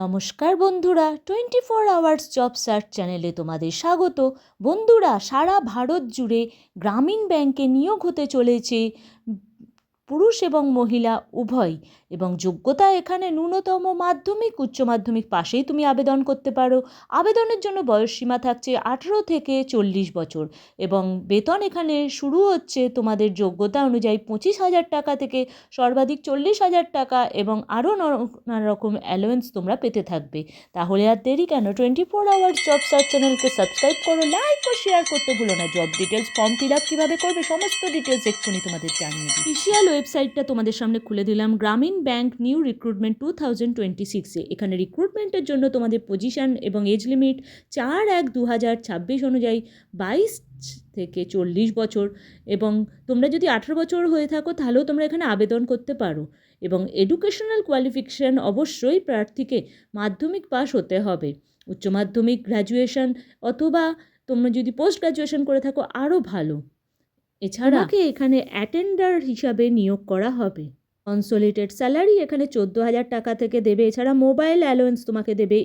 নমস্কার বন্ধুরা, 24 hours job search চ্যানেলে তোমাদের স্বাগত। বন্ধুরা, সারা ভারত জুড়ে গ্রামীণ ব্যাংকে নিয়োগ হতে চলেছে পুরুষ এবং মহিলা উভয়, এবং যোগ্যতা এখানে ন্যূনতম মাধ্যমিক উচ্চ মাধ্যমিক পাশেই তুমি আবেদন করতে পারো। আবেদনের জন্য বয়সসীমা থাকছে 18 থেকে 40 বছর, এবং বেতন এখানে শুরু হচ্ছে তোমাদের যোগ্যতা অনুযায়ী 25,000 টাকা থেকে সর্বাধিক 40,000 টাকা, এবং আরও নানা রকম অ্যালাওয়েন্স তোমরা পেতে থাকবে। তাহলে আর দেরি কেন, 24 আওয়ার্স জব সার্চ চ্যানেলকে সাবস্ক্রাইব করো, লাইক ও শেয়ার করতে ভুলো না। Job details, form fill up কীভাবে করবে, সমস্ত ডিটেলস এক্ষুনি তোমাদের জানিয়ে দিই। অফিসিয়াল ওয়েবসাইটটা তোমাদের সামনে খুলে দিলাম, গ্রামীণ ব্যাংক নিউ রিক্রুটমেন্ট 2026-এ। এখানে রিক্রুটমেন্টের জন্য তোমাদের পজিশন এবং এজ লিমিট 4/1/2026 অনুযায়ী 22 থেকে 40 বছর, এবং তোমরা যদি 18 বছর হয়ে থাকো তাহলেও তোমরা এখানে আবেদন করতে পারো। এবং এডুকেশনাল কোয়ালিফিকেশান অবশ্যই প্রার্থীকে মাধ্যমিক পাস হতে হবে, উচ্চ মাধ্যমিক, গ্র্যাজুয়েশন, অথবা তোমরা যদি পোস্ট গ্র্যাজুয়েশন করে থাকো আরও ভালো। এছাড়া এখানে অ্যাটেন্ডার হিসাবে নিয়োগ করা হবে। কনসোলিডেটেড স্যালারি এখানে 14,000 টাকা থেকে দেবে। এছাড়া মোবাইল অ্যালাওয়েন্স তোমাকে দেবে,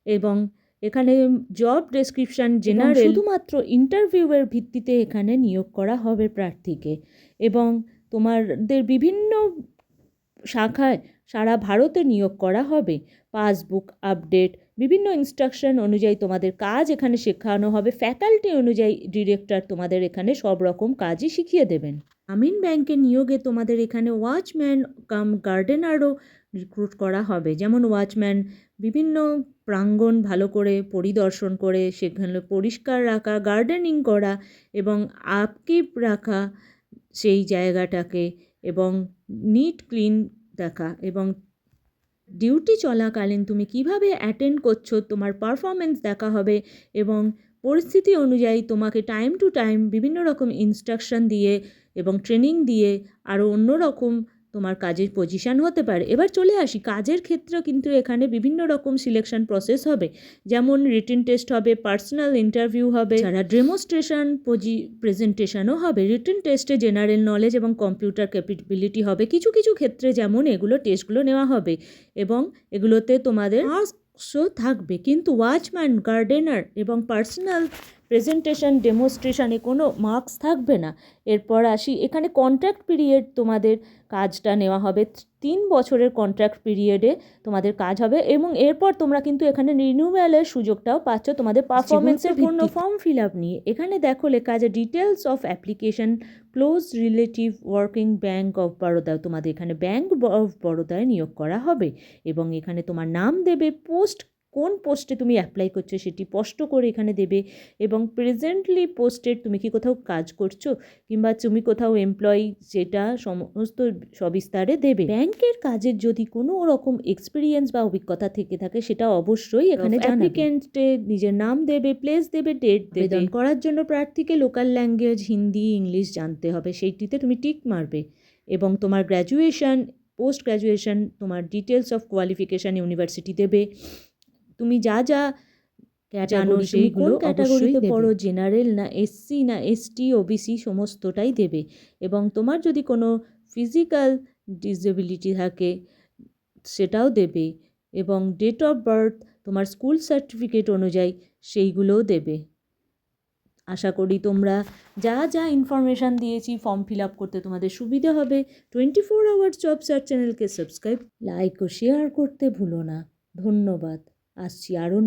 এবং এখানে জব ডেসক্রিপশান জেনারেল, শুধুমাত্র ইন্টারভিউয়ের ভিত্তিতে এখানে নিয়োগ করা হবে প্রার্থীকে। এবং তোমাদের বিভিন্ন শাখায় সারা ভারতে নিয়োগ করা হবে। পাসবুক আপডেট, বিভিন্ন ইনস্ট্রাকশন অনুযায়ী তোমাদের কাজ এখানে শেখানো হবে। ফ্যাকাল্টি অনুযায়ী ডিরেক্টর তোমাদের এখানে সব রকম কাজই শিখিয়ে দেবেন। গ্রামীণ ব্যাংকের নিয়োগে তোমাদের এখানে ওয়াচম্যান কাম গার্ডেনারও রিক্রুট করা হবে। যেমন ওয়াচম্যান বিভিন্ন প্রাঙ্গণ ভালো করে পরিদর্শন করে সেখানে পরিষ্কার রাখা, গার্ডেনিং করা এবং আপকিপ রাখা সেই জায়গাটাকে, এবং নিট ক্লিন দেখা, এবং ডিউটি চলাকালীন তুমি কিভাবে অ্যাটেন্ড করছো তোমার পারফরমেন্স দেখা হবে, এবং পরিস্থিতি অনুযায়ী তোমাকে টাইম টু টাইম বিভিন্ন রকম ইনস্ট্রাকশন দিয়ে এবং ট্রেনিং দিয়ে আরও অন্যরকম তোমার কাজের পজিশান হতে পারে। এবার চলে আসি কাজের ক্ষেত্রে, কিন্তু এখানে বিভিন্ন রকম সিলেকশন প্রসেস হবে। যেমন রিটেন টেস্ট হবে, পার্সোনাল ইন্টারভিউ হবে, যারা ডেমনস্ট্রেশন প্রেজেন্টেশনও হবে। রিটেন টেস্টে জেনারেল নলেজ এবং কম্পিউটার ক্যাপাবিলিটি হবে। কিছু কিছু ক্ষেত্রে যেমন এগুলো টেস্টগুলো নেওয়া হবে, এবং এগুলোতে তোমাদের মার্কসও থাকবে। কিন্তু ওয়াচম্যান, গার্ডেনার এবং পার্সোনাল প্রেজেন্টেশন, ডেমনস্ট্রেশনে কোনো মার্কস থাকবে না। এরপর আসি, এখানে কন্ট্রাক্ট পিরিয়ড তোমাদের কাজটা নেওয়া হবে। 3 বছরের কন্ট্রাক্ট পিরিয়ডে তোমাদের কাজ হবে, এবং এরপর তোমরা কিন্তু এখানে রিনিউয়ালের সুযোগটাও পাচ্ছ তোমাদের পারফরমেন্সের পূর্ণ ফর্ম ফিল আপ নিয়ে। এখানে দেখো লেখা আছে details of application, close relative working bank of Baroda. তোমাদের এখানে ব্যাঙ্ক অফ বরোদায় নিয়োগ করা হবে, এবং এখানে তোমার নাম দেবে, কোন পোস্টে তুমি অ্যাপ্লাই করছো সেটি স্পষ্ট করে এখানে দেবে, এবং প্রেজেন্টলি পোস্টেড তুমি কি কোথাও কাজ করছো কিংবা তুমি কোথাও এমপ্লয়ি, সেটা সমস্ত সবিস্তারে দেবে। ব্যাংকের কাজের যদি কোনো রকম এক্সপিরিয়েন্স বা অভিজ্ঞতা থেকে থাকে সেটা অবশ্যই এখানে অ্যাপ্লিকেন্টে নিজের নাম দেবে, প্লেস দেবে, ডেট দেবে। আবেদন করার জন্য প্রার্থীকে লোকাল ল্যাঙ্গুয়েজ হিন্দি, ইংলিশ জানতে হবে, সেইটিতে তুমি টিক মারবে। এবং তোমার গ্র্যাজুয়েশন, পোস্ট গ্র্যাজুয়েশন, তোমার ডিটেলস অফ কোয়ালিফিকেশান ইউনিভার্সিটি দেবে। তুমি যা যা জানো সেইগুলো, ক্যাটাগরিতে পড়ো, জেনারেল না এসসি না এসটি, ওবিসি সমস্তটাই দেবে। এবং তোমার যদি কোনো ফিজিক্যাল ডিসেবিলিটি থাকে সেটাও দেবে, এবং ডেট অফ বার্থ, তোমার স্কুল সার্টিফিকেট অনুযায়ী সেইগুলোও দেবে। আশা করি তোমরা যা যা ইনফরমেশান দিয়েছি ফর্ম ফিল আপ করতে তোমাদের সুবিধা হবে। 24 আওয়ার্স জব সার্চ চ্যানেলকে সাবস্ক্রাইব, লাইক ও শেয়ার করতে ভুলো না। ধন্যবাদ। আসছি আরও